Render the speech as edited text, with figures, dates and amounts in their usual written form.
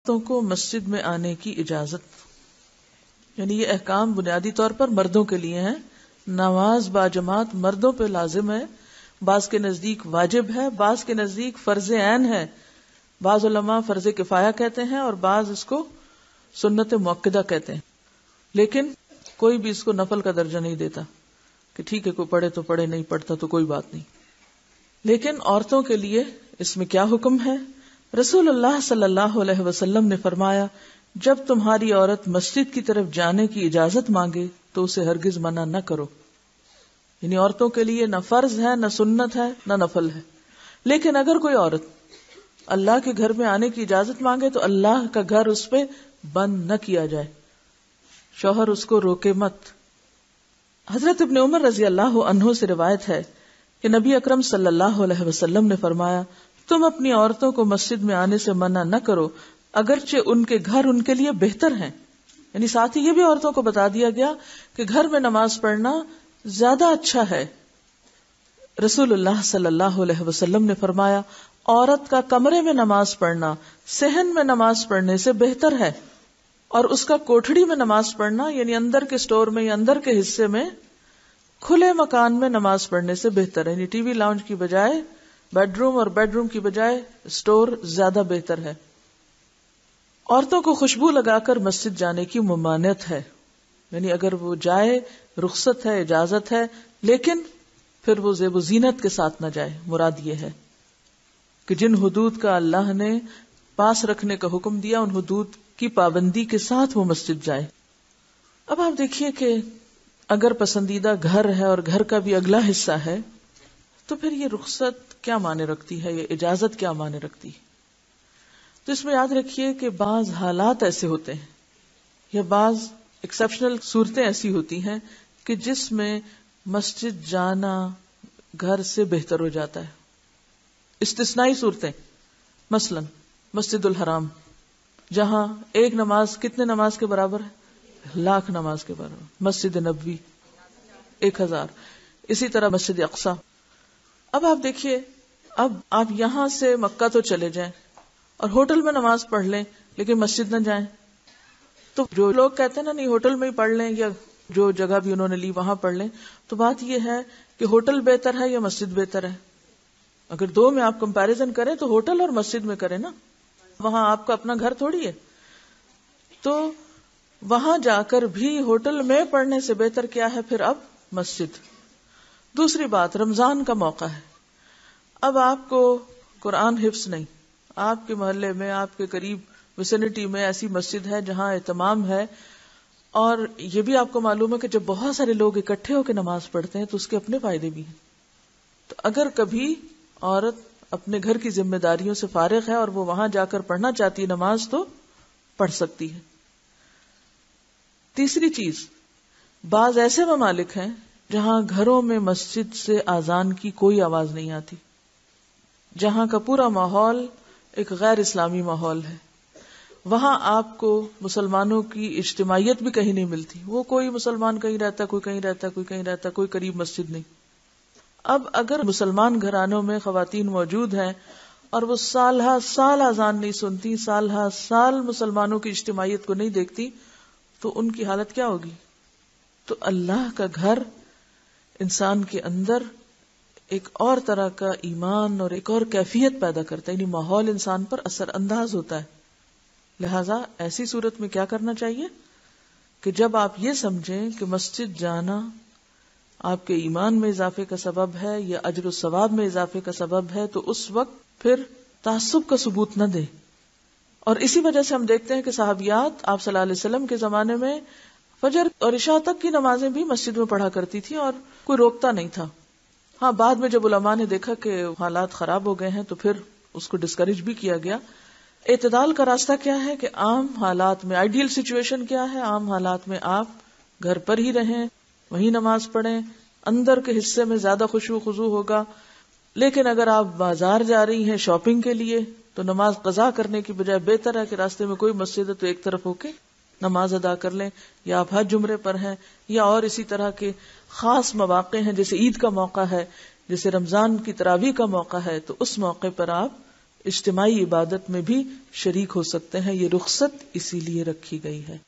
عورتوں کو مسجد میں آنے کی اجازت، یعنی یہ احکام بنیادی طور پر مردوں کے لیے ہیں. نماز باجماعت مردوں پہ لازم ہے، بعض کے نزدیک واجب ہے، بعض کے نزدیک فرض عین ہے، بعض علماء فرض کفایہ کہتے ہیں اور بعض اس کو سنت مؤکدہ کہتے ہیں. لیکن کوئی بھی اس کو نفل کا درجہ نہیں دیتا کہ ٹھیک ہے کوئی پڑھے تو پڑھے، نہیں پڑھتا تو کوئی بات نہیں. لیکن عورتوں کے لیے اس میں کیا حکم ہے؟ رسول اللہ صلی اللہ علیہ وسلم نے فرمایا، جب تمہاری عورت مسجد کی طرف جانے کی اجازت مانگے تو اسے ہرگز منع نہ کرو. یعنی عورتوں کے لیے نہ فرض ہے، نہ سنت ہے، نہ نفل ہے. لیکن اگر کوئی عورت اللہ کے گھر میں آنے کی اجازت مانگے تو اللہ کا گھر اس پہ بند نہ کیا جائے، شوہر اس کو روکے مت. حضرت ابن عمر رضی اللہ عنہ سے روایت ہے کہ نبی اکرم صلی اللہ علیہ وسلم نے فرمایا، تم اپنی عورتوں کو مسجد میں آنے سے منع نہ کرو اگرچہ ان کے گھر ان کے لیے بہتر ہیں. یعنی ساتھ ہی یہ بھی عورتوں کو بتا دیا گیا کہ گھر میں نماز پڑھنا زیادہ اچھا ہے. رسول اللہ صلی اللہ علیہ وسلم نے فرمایا، عورت کا کمرے میں نماز پڑھنا صحن میں نماز پڑھنے سے بہتر ہے، اور اس کا کوٹھڑی میں نماز پڑھنا یعنی اندر کے سٹور میں یا اندر کے حصے میں کھلے مکان میں نماز پڑھنے سے بہتر ہے. یعنی ٹی وی لاؤنج کی بجائے بیڈ روم اور بیڈ روم کی بجائے سٹور زیادہ بہتر ہے. عورتوں کو خوشبو لگا کر مسجد جانے کی ممانعت ہے، یعنی اگر وہ جائے رخصت ہے، اجازت ہے، لیکن پھر وہ زیب و زینت کے ساتھ نہ جائے. مراد یہ ہے کہ جن حدود کا اللہ نے پاس رکھنے کا حکم دیا ان حدود کی پابندی کے ساتھ وہ مسجد جائے. اب آپ دیکھیے کہ اگر پسندیدہ گھر ہے اور گھر کا بھی اگلا حصہ ہے تو پھر یہ رخصت کیا معنی رکھتی ہے، یہ اجازت کیا معنی رکھتی ہے؟ تو اس میں یاد رکھیے کہ بعض حالات ایسے ہوتے ہیں یا بعض ایکسیپشنل صورتیں ایسی ہوتی ہیں کہ جس میں مسجد جانا گھر سے بہتر ہو جاتا ہے. استثنائی صورتیں، مثلا مسجد الحرام جہاں ایک نماز کتنے نماز کے برابر ہے؟ 1,00,000 نماز کے برابر. مسجد نبوی 1000. اسی طرح مسجد اقصی. اب آپ دیکھیے، اب آپ یہاں سے مکہ تو چلے جائیں اور ہوٹل میں نماز پڑھ لیں لیکن مسجد نہ جائیں، تو جو لوگ کہتے ہیں نا نہیں ہوٹل میں ہی پڑھ لیں یا جو جگہ بھی انہوں نے لی وہاں پڑھ لیں، تو بات یہ ہے کہ ہوٹل بہتر ہے یا مسجد بہتر ہے؟ اگر دو میں آپ کمپیریزن کریں تو ہوٹل اور مسجد میں کریں نا، وہاں آپ کا اپنا گھر تھوڑی ہے. تو وہاں جا کر بھی ہوٹل میں پڑھنے سے بہتر کیا ہے پھر اب مسجد. دوسری بات، رمضان کا موقع ہے، اب آپ کو قرآن حفظ نہیں، آپ کے محلے میں آپ کے قریب ویسینٹی میں ایسی مسجد ہے جہاں اہتمام ہے، اور یہ بھی آپ کو معلوم ہے کہ جب بہت سارے لوگ اکٹھے ہو کے نماز پڑھتے ہیں تو اس کے اپنے فائدے بھی ہیں. تو اگر کبھی عورت اپنے گھر کی ذمہ داریوں سے فارغ ہے اور وہ وہاں جا کر پڑھنا چاہتی ہے نماز تو پڑھ سکتی ہے. تیسری چیز، بعض ایسے ممالک ہیں جہاں گھروں میں مسجد سے اذان کی کوئی آواز نہیں آتی، جہاں کا پورا ماحول ایک غیر اسلامی ماحول ہے. وہاں آپ کو مسلمانوں کی اجتماعیت بھی کہیں نہیں ملتی، وہ کوئی مسلمان کہیں رہتا، کوئی کہیں رہتا، کوئی کہیں رہتا، کوئی قریب مسجد نہیں. اب اگر مسلمان گھرانوں میں خواتین موجود ہیں اور وہ سال ہا سال اذان نہیں سنتی، سال ہا سال مسلمانوں کی اجتماعیت کو نہیں دیکھتی، تو ان کی حالت کیا ہوگی؟ تو اللہ کا گھر انسان کے اندر ایک اور طرح کا ایمان اور ایک اور کیفیت پیدا کرتا ہے، یعنی ماحول انسان پر اثر انداز ہوتا ہے. لہذا ایسی صورت میں کیا کرنا چاہیے کہ جب آپ یہ سمجھیں کہ مسجد جانا آپ کے ایمان میں اضافے کا سبب ہے یا اجر و ثواب میں اضافے کا سبب ہے، تو اس وقت پھر تعصب کا ثبوت نہ دیں. اور اسی وجہ سے ہم دیکھتے ہیں کہ صحابیات آپ صلی اللہ علیہ وسلم کے زمانے میں فجر اور عشاء تک کی نمازیں بھی مسجد میں پڑھا کرتی تھی اور کوئی روکتا نہیں تھا. ہاں بعد میں جب علماء نے دیکھا کہ حالات خراب ہو گئے ہیں تو پھر اس کو ڈسکریج بھی کیا گیا. اعتدال کا راستہ کیا ہے کہ عام حالات میں آئیڈیل سچویشن کیا ہے، عام حالات میں آپ گھر پر ہی رہیں، وہیں نماز پڑھیں، اندر کے حصے میں زیادہ خشوع و خضوع ہوگا. لیکن اگر آپ بازار جا رہی ہیں شاپنگ کے لیے تو نماز قضا کرنے کی بجائے بہتر ہے کہ راستے میں کوئی مسجد ہے تو ایک طرف ہو کے نماز ادا کر لیں. یا آپ حج عمرے پر ہیں یا اور اسی طرح کے خاص مواقع ہیں، جیسے عید کا موقع ہے، جیسے رمضان کی تراویح کا موقع ہے، تو اس موقع پر آپ اجتماعی عبادت میں بھی شریک ہو سکتے ہیں. یہ رخصت اسی لیے رکھی گئی ہے.